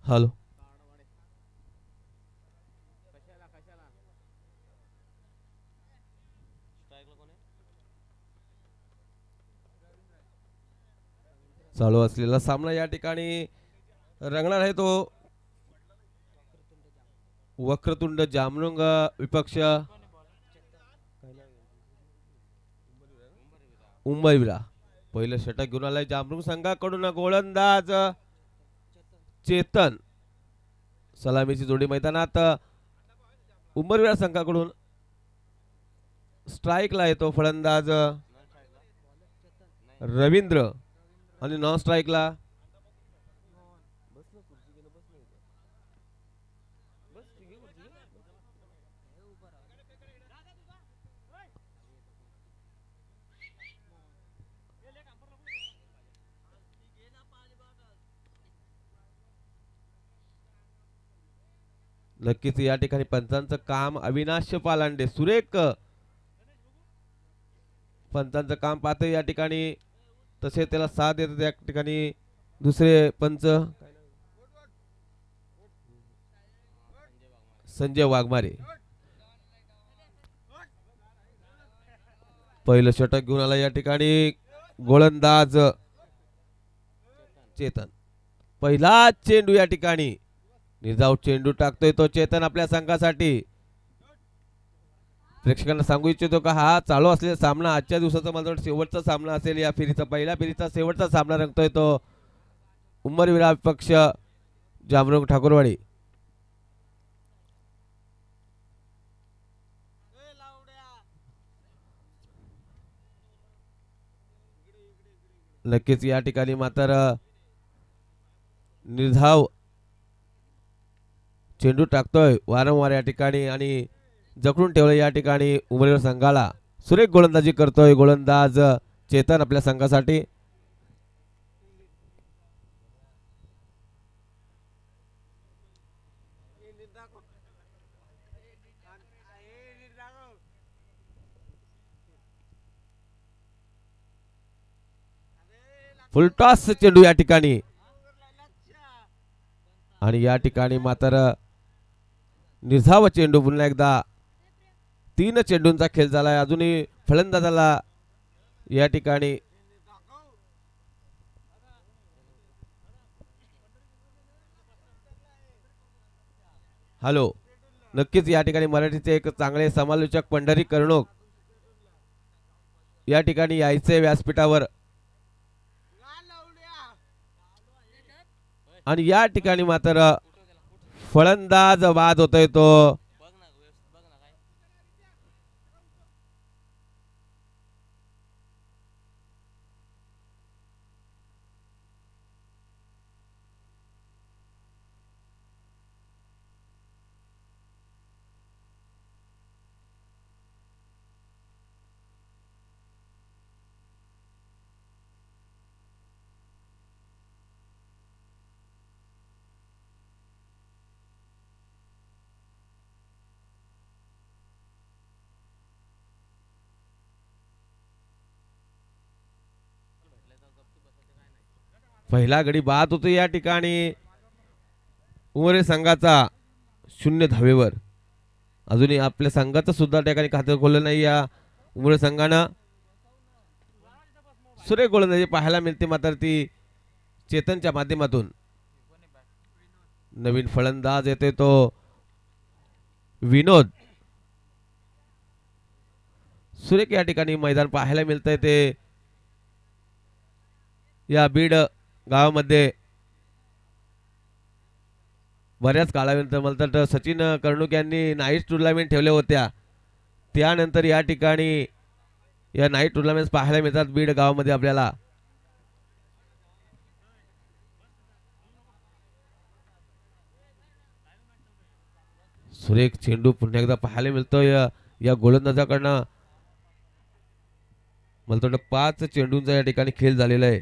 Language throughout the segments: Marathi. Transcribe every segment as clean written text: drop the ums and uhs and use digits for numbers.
हॅलो. चालू असलेला सामना या ठिकाणी रंगणार आहे तो वक्रतुंड जामनुंग विपक्ष उंबरविरा. पहिलं षटक घेऊन आलाय जामनुंग संघाकडून. गोलंदाज चेतन. सलामीची जोडी मैदानात. उंबरविरा संघाकडून स्ट्राईकला येतो फलंदाज रवींद्र आणि नॉन स्ट्राईकला नक्कीच या ठिकाणी पंचांचं काम अविनाश पालांडे सुरेख पंचांचं काम पाहते या ठिकाणी. तसे त्याला साथ देतात या ठिकाणी दुसरे पंच संजय वाघमारे. पहिलं षटक घेऊन आला या ठिकाणी गोलंदाज चेतन. पहिला चेंडू या ठिकाणी निर्धाव चेंडू टाकतोय तो चेतन आपल्या संघासाठी. प्रेक्षकांना सांगू इच्छितो का हा चालू असलेला सामना आजच्या दिवसाचा मला शेवटचा सामना असेल. या फेरीचा पहिल्या फेरीचा शेवटचा सामना रंगतोय तो उंबरविरा विपक्ष जामनुंग ठाकूरवाडी. नक्कीच या ठिकाणी मात्र निर्धाव चेंडू टाकतोय वारंवार या ठिकाणी आणि जखडून ठेवलं या ठिकाणी उंबरविरा संघाला. सुरेख गोलंदाजी करतोय गोलंदाज चेतन आपल्या संघासाठी. फुलटॉस चेंडू या ठिकाणी आणि या ठिकाणी मात्र निर्धाव चेंडू. पुन्हा एकदा 3 चेंडूंचा खेळ झालाय. अजूनही फलंदाजाला या ठिकाणी हॅलो. नक्कीच या ठिकाणी मराठीचे एक चांगले समालोचक पंढरी कर्णोक या ठिकाणी यायचे व्यासपीठावर आणि या ठिकाणी मात्र फलंदाज बाद होतोय तो पहिला गडी बाद होतो या ठिकाणी उमरे संघाचा 0 धावेवर. अजूनही आपल्या संघाचं सुद्धा ठिकाणी खातं खोललं नाही या उमरे संघानं. सुरेख गोलंदाजी पाहायला मिळते मात्र ती चेतनच्या माध्यमातून. नवीन फलंदाज येते तो विनोद. सुरेख या ठिकाणी मैदान पाहायला मिळतंय ते या बीड गावामध्ये. बऱ्याच काळानंतर मला तर सचिन कर्णुक यांनी नाईट टुर्नामेंट ठेवल्या होत्या. त्यानंतर या ठिकाणी या नाईट टुर्नामेंट पाहायला मिळतात बीड गावामध्ये आपल्याला. सुरेख चेंडू पुन्हा एकदा पाहायला मिळतोय या गोलंदाजाकडनं. मला वाटतं 5 चेंडूंचा या ठिकाणी खेळ झालेला आहे.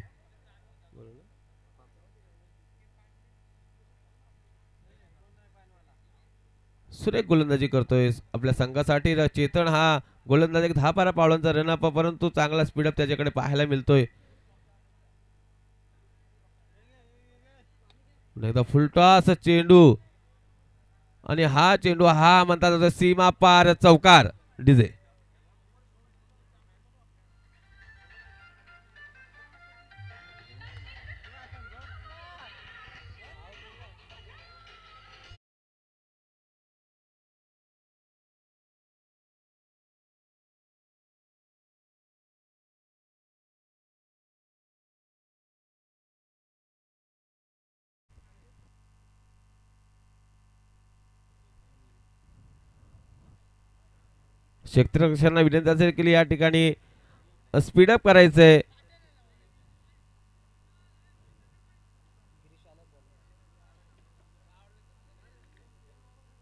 सुरेख गोलंदाजी करतोय आपल्या संघासाठी चेतन. हा गोलंदाज एक 10-12 पावलांचा रनअप परंतु चांगला स्पीडअप त्याच्याकडे पाहायला मिळतोय. एकदा फुलटॉस चेंडू आणि हा चेंडू हा म्हणतात सीमा पार चौकार डीजे. क्षेत्ररक्षकांना विनंती असेल की या ठिकाणी स्पीडअप करायचंय.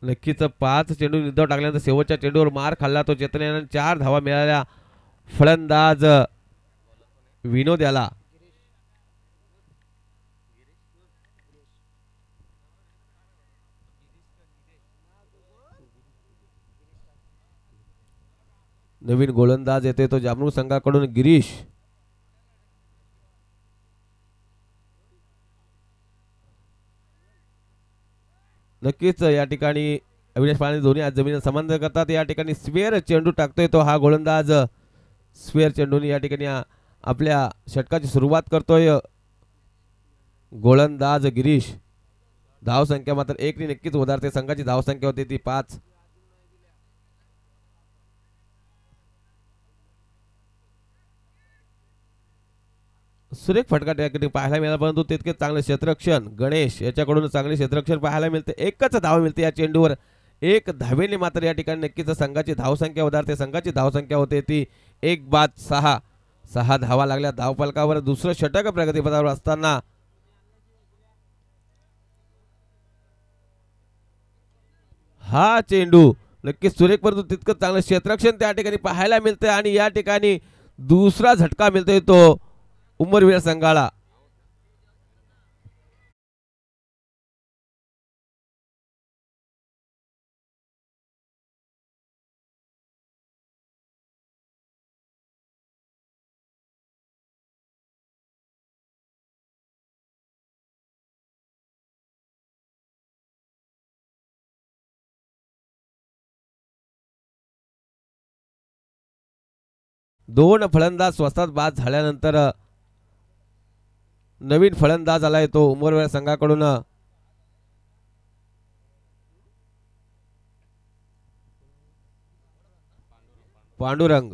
नक्कीच 5 चेंडू निर्धाव टाकल्यानंतर शेवटच्या चेंडूवर मार खाल्ला तो चेतन. 4 धावा मिळाल्या फलंदाज विनोद याला. नवीन गोलंदाज येते तो जामनूर संघाकडून गिरीश. नक्कीच या ठिकाणी अविनाश पाणी दोन्ही आज जमीन समांतर करतात. या ठिकाणी स्वेअर चेंडू टाकतोय तो हा गोलंदाज. स्वेअर चेंडूने या ठिकाणी आपल्या षटकाची सुरुवात करतोय गोलंदाज गिरीश. धाव संख्या मात्र 1 ने नक्कीच उधारते. संघाची धाव संख्या होती ती 5. सुरेख फटका त्या ठिकाणी पाहायला मिळाला परंतु तितके चांगले क्षेत्ररक्षण गणेश याच्याकडून चांगले क्षेत्ररक्षण पाहायला मिळते. एकच धाव मिळते या चेंडूवर. 1 धावेने मात्र या ठिकाणी नक्कीच संघाची धावसंख्या उधारते. संघाची धावसंख्या होते ती 1-6. 6 धावा लागल्या धावफलकावर. दुसरं षटक प्रगतीपथावर असताना हा चेंडू नक्कीच सुरेख परंतु तितकं चांगलं क्षेत्ररक्षण त्या ठिकाणी पाहायला मिळते आणि या ठिकाणी दुसरा झटका मिळतोय तो उमरवीर संघाला. दोन फलंदाज स्वस्तात बाद झाल्यानंतर नवीन फलंदाज आलाय तो उमरवेळ संघाकडून पांडुरंग.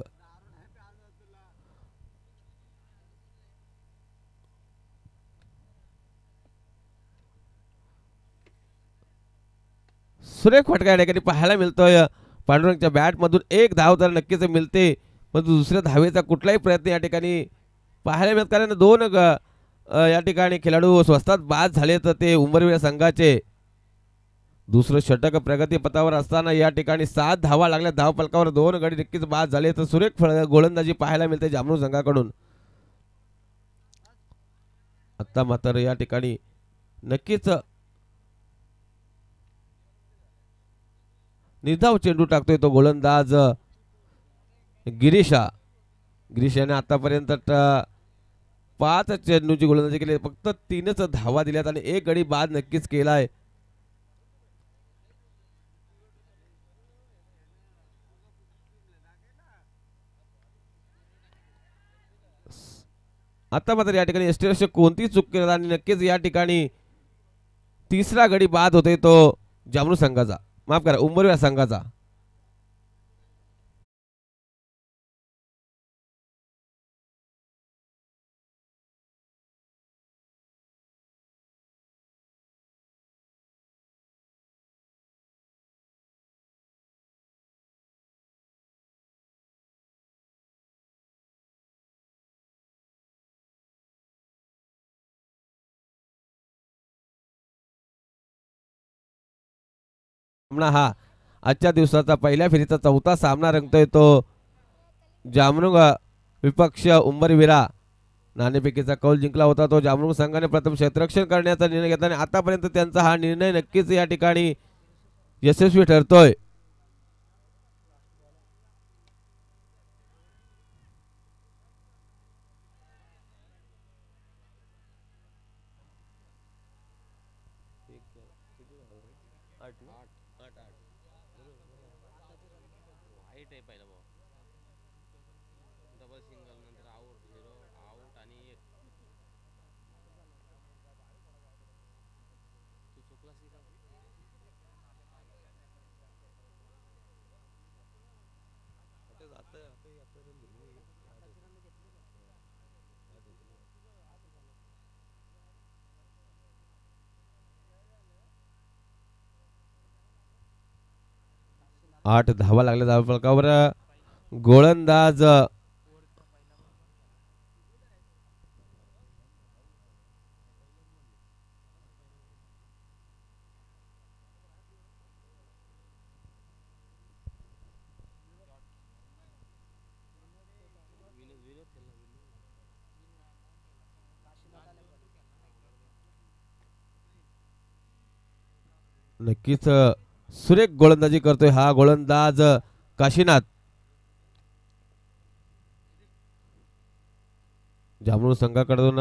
सुरेख फटका या ठिकाणी पाहायला मिळतोय. पांडुरंगच्या बॅट मधून 1 धाव तर नक्कीच मिळते पण दुसऱ्या धावेचा कुठलाही प्रयत्न या ठिकाणी पाहायला मिळत कारण 2 या ठिकाणी खेळाडू स्वस्तात बाद झाले तर ते उमरवीर संघाचे. दुसरं षटक प्रगतीपथावर असताना या ठिकाणी 7 धावा लागल्या धावफलकावर. 2 गडी नक्कीच बाद झाले तर सुरेख गोलंदाजी पाहायला मिळते जामनूर संघाकडून. आता मात्र या ठिकाणी नक्कीच निर्धाव चेंडू टाकतोय तो गोलंदाज गिरीशा. गिरीश याने आतापर्यंत 5 चेंडूची गोलंदाजी केली. फक्त 3च धावा दिल्यात आणि 1 गडी बाद नक्कीच केलाय. आता मात्र या ठिकाणी एसटी कोणती चूक केली आणि नक्कीच या ठिकाणी तिसरा गडी बाद होते तो जामनूर संघाचा. माफ करा उमरवीर संघाचा. हा आजच्या दिवसाचा पहिल्या फेरीचा चौथा सामना रंगतोय तो जामनूर विपक्ष उमरविरा. नाणेफेकीचा कौल जिंकला होता तो जामनूर संघाने. प्रथम क्षेत्ररक्षण करण्याचा निर्णय घेतला आणि आतापर्यंत त्यांचा हा निर्णय नक्कीच या ठिकाणी यशस्वी ठरतोय. 8 धावा लागल्या धावफलकावर. गोलंदाज नक्कीच सुरेख गोलंदाजी करतोय हा गोलंदाज काशीनाथ. जांभूळ संघाकडून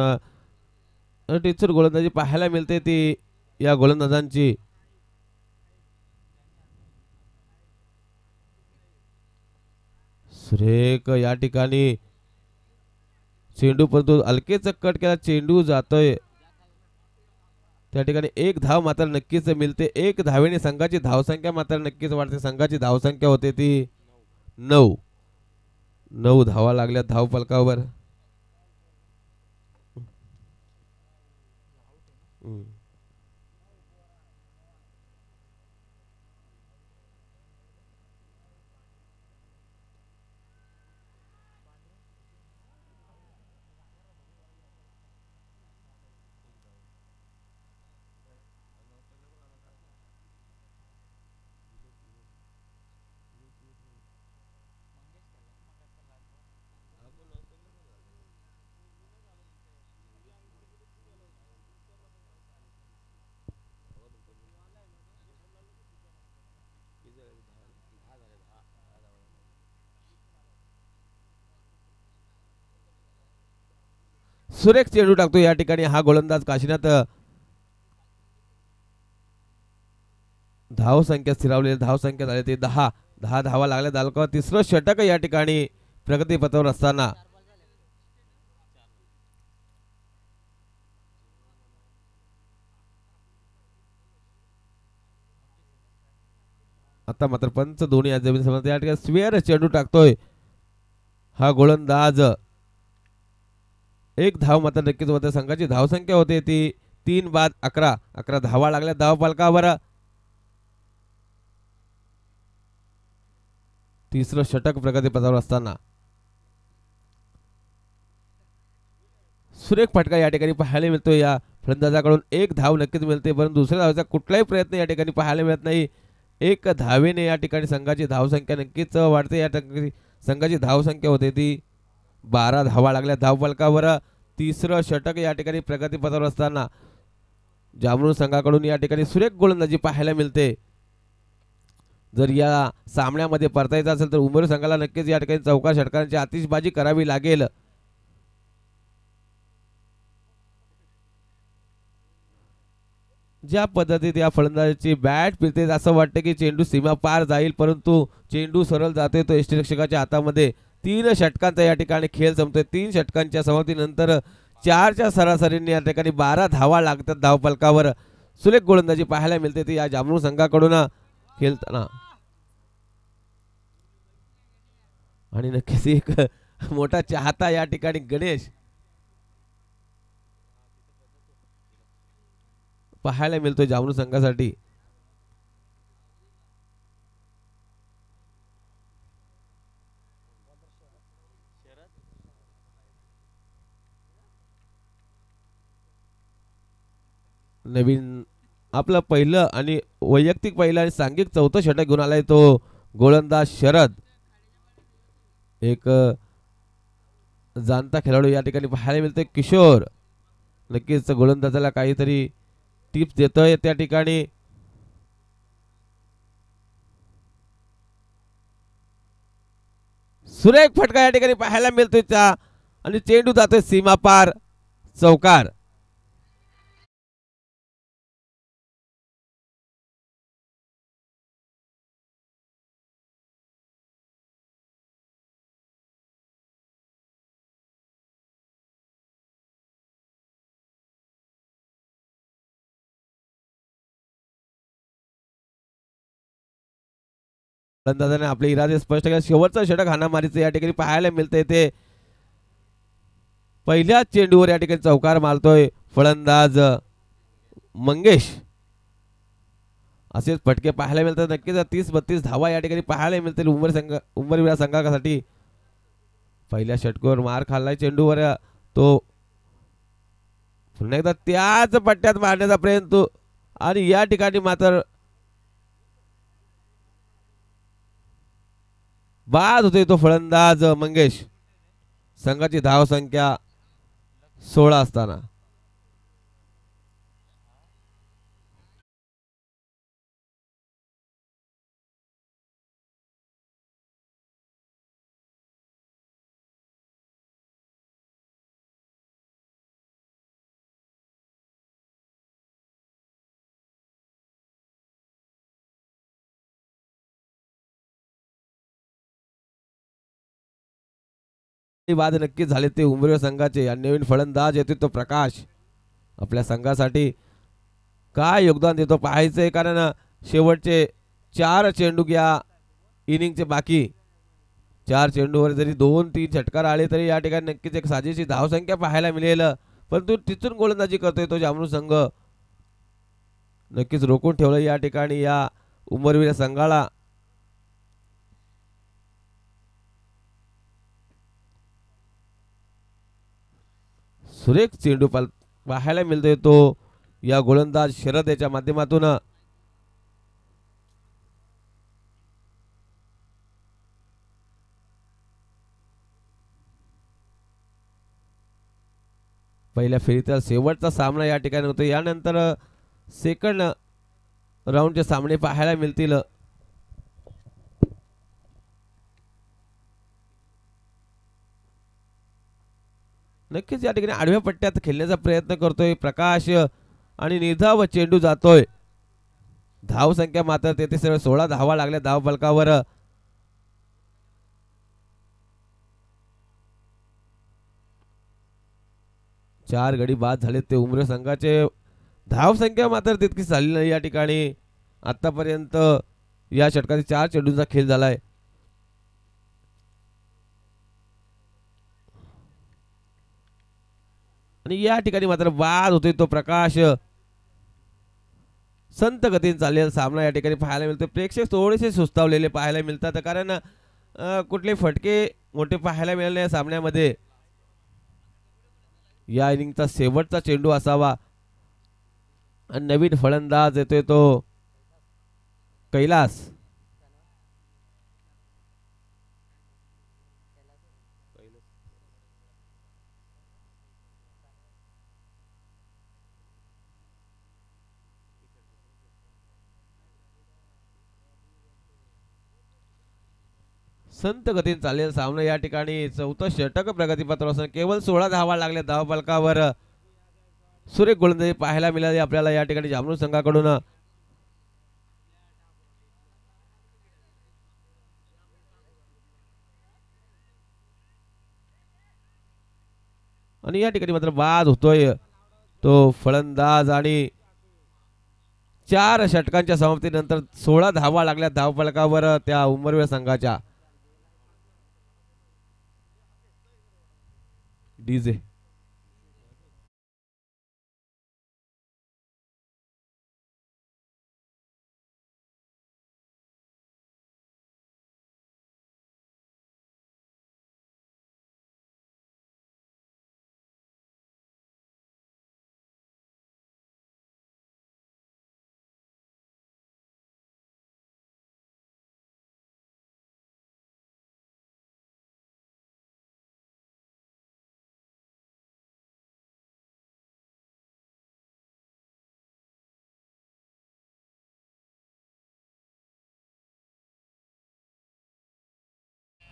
टीचर गोलंदाजी पाहायला मिळते ती या गोलंदाजांची. सुरेख या ठिकाणी चेंडू परंतु हलकेच कट केला, चेंडू जातोय त्या ठिकाणी. एक धाव मात्र नक्कीच मिळते. एक धावेने संघाची धावसंख्या मात्र नक्कीच वाढते. संघाची धावसंख्या होते ती 9. 9 धावा लागल्या धाव फलकावर. सुरेख चेंडू टाकतो या ठिकाणी हा गोलंदाज काशीनाथ. धाव संख्या स्थिरावलेली, धाव संख्या झाली ते 10. 10 धावा लागल्या धावकावर. तिसरं षटक या ठिकाणी प्रगतीपथावर असताना. आता मात्र पंच दोन्ही जमीन समोर या ठिकाणी स्वेअर चेंडू टाकतोय हा गोलंदाज. एक धाव मात्र नक्कीच होते. संघाची धावसंख्या होते ती 3 बाद 11. 11 धावा लागल्या धाव फलकावर. तिसरं षटक प्रगतीपथावर असताना सुरेख फटका या ठिकाणी पाहायला मिळतोय या फलंदाजाकडून. एक धाव नक्कीच मिळते परंतु दुसऱ्या धावेचा कुठलाही प्रयत्न या ठिकाणी पाहायला मिळत नाही. एक धावेने या ठिकाणी संघाची धावसंख्या नक्कीच वाढते. या ठिकाणी संघाची धावसंख्या होते ती 12 धावा लागल्या धाव फलकावर. तिसरं षटक या ठिकाणी प्रगतीपथावर असताना जांभूळ संघाकडून या ठिकाणी सुरेख गोलंदाजी पाहायला मिळते. जर या सामन्यामध्ये परतायचं असेल तर उमरी संघाला नक्कीच या ठिकाणी चौका षटकांची आतिषबाजी करावी लागेल. ज्या पद्धतीत या फलंदाजाची बॅट फिरते असं वाटतं की चेंडू सीमा पार जाईल परंतु चेंडू सरळ जाते तो यष्टिरक्षकाच्या हातामध्ये. 3 षटकांचा या ठिकाणी खेळ संपतोय. 3 षटकांच्या समाप्तीनंतर 4च्या सरासरीने या ठिकाणी 12 धावा लागतात धाव फलकावर. सुरेख गोलंदाजी पाहायला मिळते ती या जांभूळ संघाकडून खेळताना. आणि नक्कीच एक मोठा चाहता या ठिकाणी गणेश पाहायला मिळतोय जांभूळ संघासाठी. नवीन आपलं पहिलं आणि वैयक्तिक पहिलं आणि सांघिक चौथं षटक घेऊन आलाय तो गोलंदाज शरद. एक जाणता खेळाडू या ठिकाणी पाहायला मिळतोय किशोर. नक्कीच गोलंदाजाला काहीतरी टिप्स देतोय त्या ठिकाणी. सुरेख फटका या ठिकाणी पाहायला मिळतोय त्या आणि चेंडू जातोय सीमा पार चौकार. फलंदाजाने आपले इरादे स्पष्ट केले. शेवटचा षटक हाणामारीचं या ठिकाणी पाहायला मिळतंय. ते पहिल्याच चेंडूवर या ठिकाणी चौकार मारतोय फलंदाज मंगेश. असेच फटके पाहायला मिळतात. नक्कीच 30-32 धावा या ठिकाणी पाहायला मिळतील उंबरविरा संघासाठी. पहिल्या षटकावर मार खाल्लाय चेंडूवर तो पुन्हा एकदा त्याच पट्ट्यात मारण्याचा प्रयत्न आणि या ठिकाणी मात्र बाद होतोय तो फलंदाज मंगेश. संघाची धाव संख्या 16 असताना बाद नक्कीच झाले ते उमरवे संघाचे. आणि नवीन फलंदाज येतो तो प्रकाश. आपल्या संघासाठी काय योगदान देतो पाहायचंय. कारण शेवटचे 4 चेंडू या इनिंगचे बाकी 4 चेंडूवर जरी 2-3 षटकार आले तरी या ठिकाणी नक्कीच एक साजेशी धावसंख्या पाहायला मिळेल. परंतु तिथून गोलंदाजी करतोय तो जामनू संघ. नक्कीच रोखून ठेवलं या ठिकाणी या उमरवीर संघाला. सुरेख चेंडू पाहायला मिळतोय तो या गोलंदाज शरद याच्या माध्यमातून. पहिल्या फेरीचा शेवटचा सामना या ठिकाणी होतो. यानंतर सेकंड राऊंडचे सामने पाहायला मिळतील. नक्कीच या ठिकाणी आडव्या पट्ट्यात खेळण्याचा प्रयत्न करतोय प्रकाश आणि निर्धाव चेंडू जातोय. धाव संख्या मात्र तेथे सर्व 16 धावा लागल्या धाव फलकावर. चार गडी बाद झाले ते उमरे संघाचे. धाव संख्या मात्र तितकी झाली नाही या ठिकाणी. आतापर्यंत या षटकात 4 चेंडूंचा खेळ झालाय. आणि या ठिकाणी मात्र बाद होतोय तो प्रकाश. संत गतीने चाललेला सामना या ठिकाणी पाहायला मिळतो. प्रेक्षक थोडेसे सुस्तावलेले पाहायला मिळतात. कारण कुठले फटके मोठे पाहायला मिळाले या सामन्यामध्ये. या इनिंगचा शेवटचा चेंडू असावा. आणि नवीन फलंदाज येतोय तो कैलास. संत गतीने चाललेला सामना या ठिकाणी. चौथं षटक प्रगतीपत्र असून केवळ 16 धावा लागल्या धाव फलकावर. सुरेख गोलंदाजी पाहायला मिळाली आपल्याला या ठिकाणी जामनूर संघाकडून. आणि या ठिकाणी मात्र बाद होतोय तो फलंदाज. आणि 4 षटकांच्या समाप्तीनंतर 16 धावा लागल्या धाव फलकावर त्या उमरवेळ संघाच्या. DJ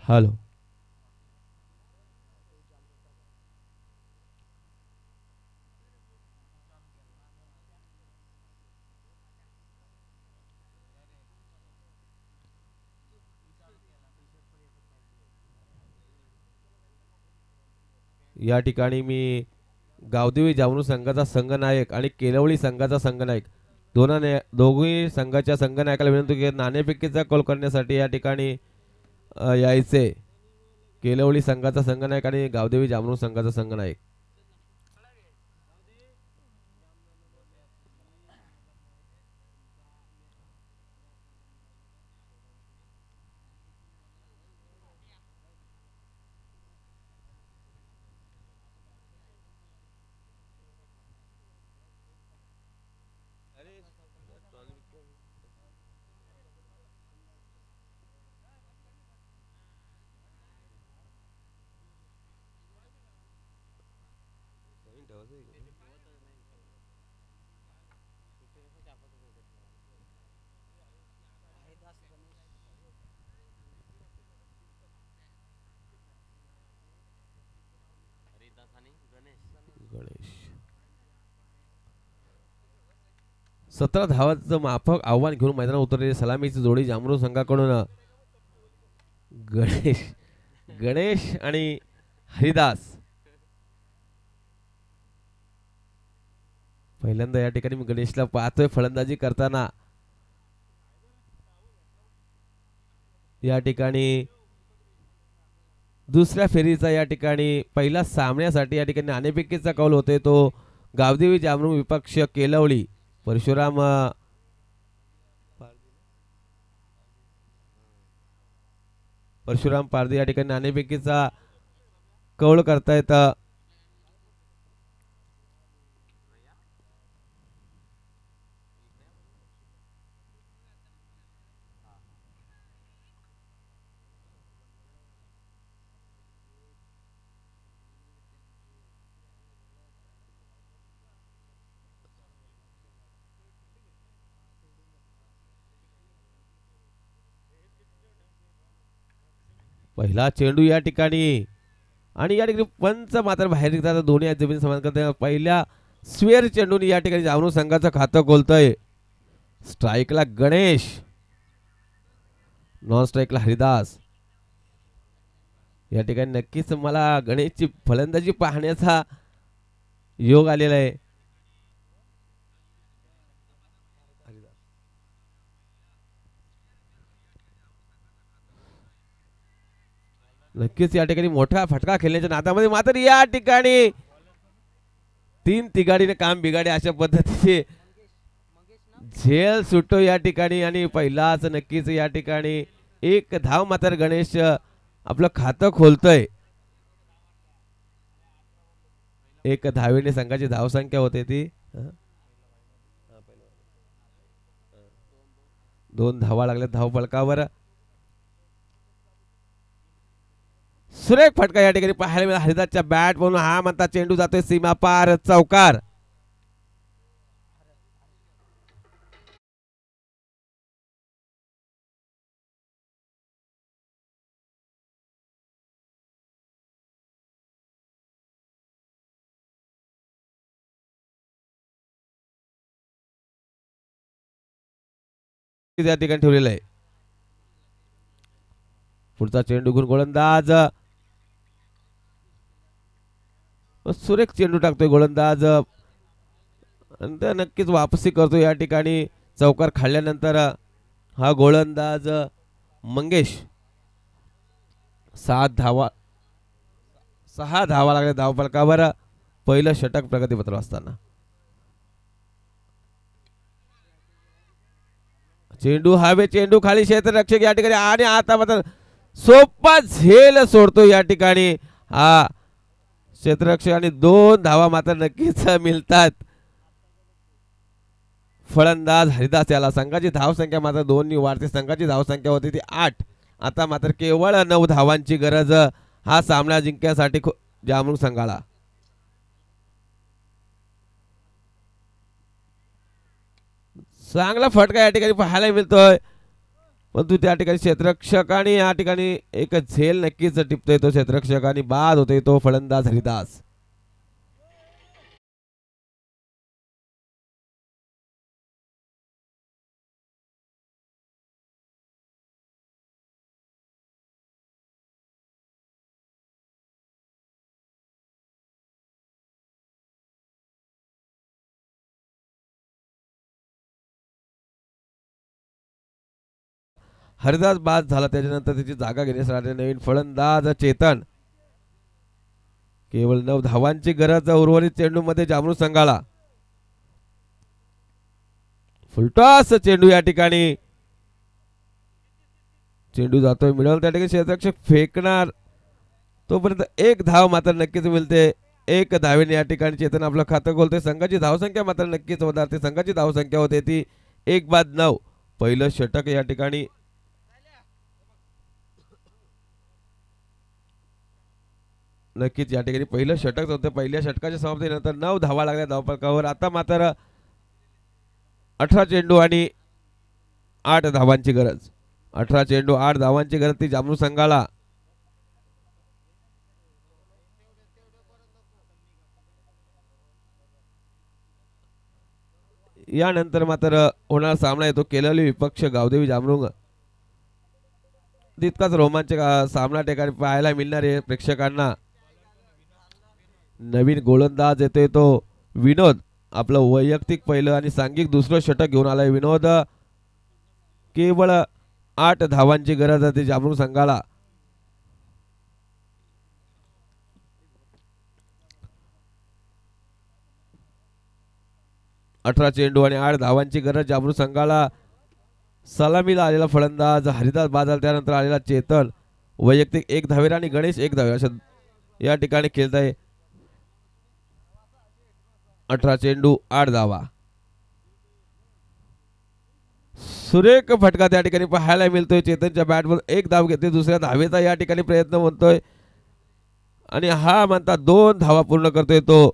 hello. या ठिकाणी मी गावदेवी जामनूर संघाचा संघनायक आणि केलवली संघाचा संघनायक दोघी संघाच्या संघनायकाला विनंती की नाणेफेकीचा कॉल करण्यासाठी या ठिकाणी यायचे. केलवली संघाचा संघनायक आणि गावदेवी जामरू संघाचा संघनायक. गणेश 17 धावांचं माफक आव्हान घेऊन मैदानात उतरलेली सलामीची जोडी जामरू संघाकडून गणेश गणेश आणि हरिदास. पहिल्यांदा या ठिकाणी मी गणेशला पाहतोय फलंदाजी करताना. या ठिकाणी दुसऱ्या फेरीचा या ठिकाणी पहिल्या सामन्यासाठी या ठिकाणी नाणेफेकीचा कौल होते तो गावदेवी जामरू विपक्ष केलवली. परशुराम पारधी या ठिकाणी नाणेफेकीचा कौल करतायत. पहिला चेंडू या ठिकाणी आणि या ठिकाणी पंच मात्र बाहेर निघतात. दोन्ही जमीन समान करते. पहिल्या स्वेअर चेंडून या ठिकाणी जामरू संघाचं खातं खोलतंय. स्ट्राईकला गणेश, नॉन स्ट्राईकला हरिदास. या ठिकाणी नक्कीच मला गणेशची फलंदाजी पाहण्याचा योग आलेला आहे. नक्कीच या ठिकाणी मोठा फटका खेळण्याच्या नादामध्ये मात्र या ठिकाणी तीन तिघाडीने काम बिघाडे अशा पद्धतीचे झेल सुटतो या ठिकाणी. आणि पहिलाच नक्कीच या ठिकाणी एक धाव मात्र गणेश आपलं खातं खोलतोय. एक धावेने संघाची धावसंख्या होते ती 2 धावा लागल्या धाव फलकावर. सुरेख फटका या ठिकाणी पाहायला मिळाला हरिदासच्या बॅट म्हणून. हा म्हणता चेंडू जातोय सीमा पार चौकार. या ठिकाणी ठेवलेलं आहे. पुढचा चेंडू घेऊन गोलंदाज सुरेख चेंडू टाकतोय गोलंदाज. नक्कीच वापसी करतो या ठिकाणी चौकार खाल्ल्यानंतर हा गोलंदाज मंगेश. 6 धावा लागल्या धाव फलकावर. पहिलं षटक प्रगतीपत्र असताना चेंडू हवे, चेंडू खाली क्षेत्ररक्षक या ठिकाणी आणि आता मात्र सोपा झेल सोडतो या ठिकाणी हा क्षेत्ररक्षक आणि 2 धावा मात्र नक्कीच मिळतात. फलंदाज हरिदास याला. संघाची धावसंख्या मात्र 2 वाढते. संघाची धावसंख्या होती ती 8. आता मात्र केवळ 9 धावांची गरज हा सामना जिंकण्यासाठी जामरू संघाला. चांगला फटका या ठिकाणी पाहायला मिळतोय परंतु त्या ठिकाणी क्षेत्ररक्षक आणि या ठिकाणी एक झेल नक्कीच टिपतोय तो क्षेत्ररक्षक आणि बाद होतोय तो फलंदाज हरिदास. हरिदास बाद झाला. त्याच्यानंतर त्याची जागा घेण्यासाठी नवीन फलंदाज चेतन. केवळ 9 धावांची गरज उर्वरित चेंडू मध्ये जामरू संघाला. फुलटॉस चेंडू या ठिकाणी. चेंडू जातोय मिळवल त्या ठिकाणी क्षेत्ररक्षक फेकणार. तोपर्यंत एक धाव मात्र नक्कीच मिळते. एक धावेने या ठिकाणी चेतन आपलं खातं खोलते. संघाची धावसंख्या मात्र नक्कीच वधारते. संघाची धावसंख्या होते ती 1-9. पहिलं षटक या ठिकाणी नक्कीच या ठिकाणी पहिलं षटक होतं. पहिल्या षटकाच्या समाप्तीनंतर 9 धावा लागल्या धावफलकावर. आता मात्र 18 चेंडू आणि 8 धावांची गरज. 18 चेंडू 8 धावांची गरज ती जामरू संघाला. यानंतर मात्र होणारा सामना येतो केलवली विपक्ष गावदेवी जामरुंग. तितकाच रोमांचक सामना ठिकाणी पाहायला मिळणार आहे प्रेक्षकांना. नवीन गोलंदाज येतोय तो विनोद. आपलं वैयक्तिक पहिलं आणि सांघिक दुसरं षटक घेऊन आलाय विनोद. केवळ 8 धावांची गरज आहे जामरुंग संघाला. अठरा चेंडू आणि 8 धावांची गरज जामरू संघाला. सलामीला आलेला फलंदाज हरिदास बादल. त्यानंतर आलेला चेतन. वैयक्तिक 1 धावेर आणि गणेश 1 धावे अशा या ठिकाणी खेळत आहे. 18 चेंडू 8 धावा. सुरेख फटका त्या ठिकाणी पाहायला मिळतोय. चेतनच्या बॅटवर 1 धाव घेते. दुसऱ्या धावेचा या ठिकाणी प्रयत्न म्हणतोय आणि हा म्हणता 2 धावा पूर्ण करतोय तो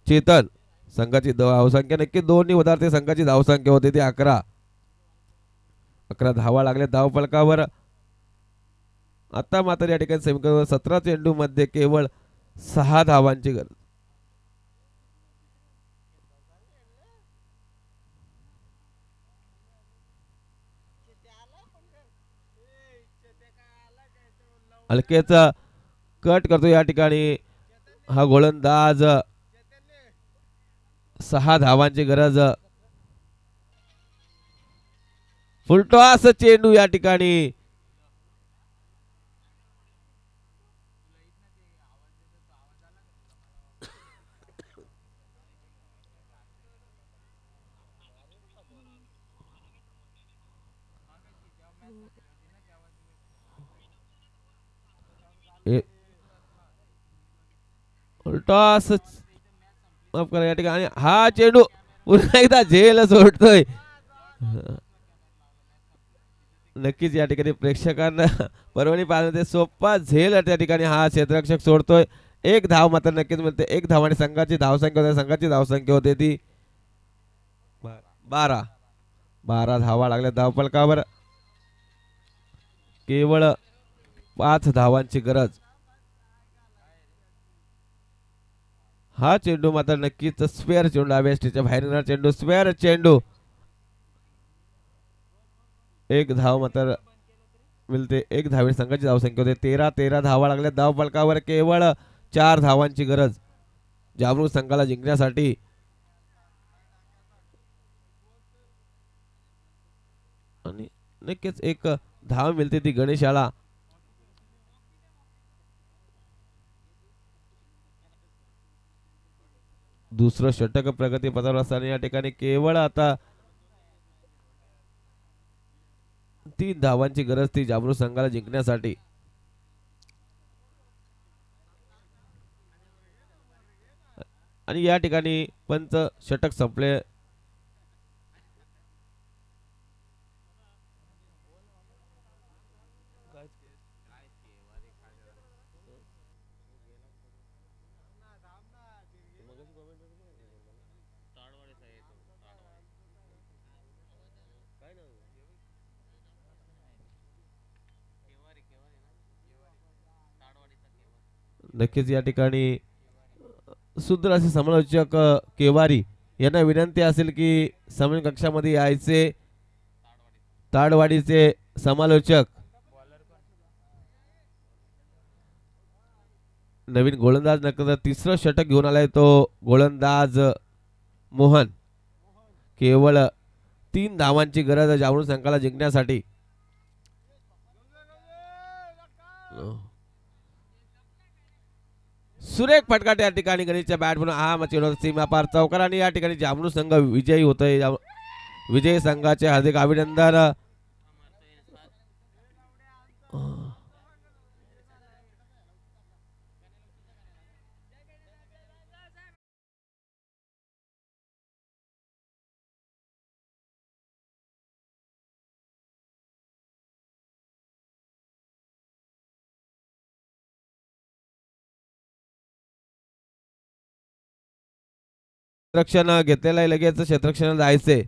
चेतन. संघाची धावसंख्या नक्की 2 वधारते. संघाची धावसंख्या होते ती 11. 11 धावा लागल्या धावफलकावर. आता मात्र या ठिकाणी समीकरण 17 चेंडू मध्ये केवळ 6 धावांची गरज. हलकेचा कट करतो या ठिकाणी हा गोलंदाज. 6 धावांची गरज. फुलटॉस चेंडू या ठिकाणी. फुलटॉस माफ करा या ठिकाणी. हा चेंडू पुन्हा एकदा झेल सोडतोय. नक्कीच या ठिकाणी प्रेक्षकांना परवणी पाहण्याचे सोपा झेल त्या ठिकाणी हा क्षेत्ररक्षक सोडतोय. 1 धाव मात्र नक्कीच मिळते. 1 धाव आणि संघाची धावसंख्या होते. संघाची धावसंख्या होते ती 12. 12 धावा लागल्या धावफलकावर. केवळ 5 धावांची गरज. हा चेंडू मात्र नक्कीच स्क्वेअर चेंडू. आवेस्टीच्या बाहेर येणार चेंडू. स्क्वेअर चेंडू. 1 धाव मात्र मिळते. 1 धावे संघाची धावसंख्या होते 13 धावा लागल्या धावफलकावर. केवळ 4 धावांची गरज जामरुंग संघाला जिंकण्यासाठी. आणि नक्कीच 1 धाव मिळते ती गणेशाला. दुसरं षटक प्रगती पथावर असताना या ठिकाणी केवळ आता 3 धावांची गरज ती जामरुंग संघाला जिंकण्यासाठी. आणि या ठिकाणी पंच षटक संपले. नक्कीच या ठिकाणी सुंदर असे समालोचक केवारी यांना विनंती असेल की समान कक्षामध्ये यायचे. ताडवाडीचे समालोचक. नवीन गोलंदाज नक्की तिसरं षटक घेऊन आलाय तो गोलंदाज मोहन. केवळ 3 धावांची गरज जामरुंग संघाला जिंकण्यासाठी. सुरेख फटका त्या ठिकाणी गणेशच्या बॅट म्हणून हा चेंडू सीमा पार चौकार आणि या ठिकाणी जामणू संघ विजयी होतोय. विजयी संघाचे हार्दिक अभिनंदन. क्षेत्ररक्षण घेतलेलं आहे, लगेच क्षेत्ररक्षण जायचंय.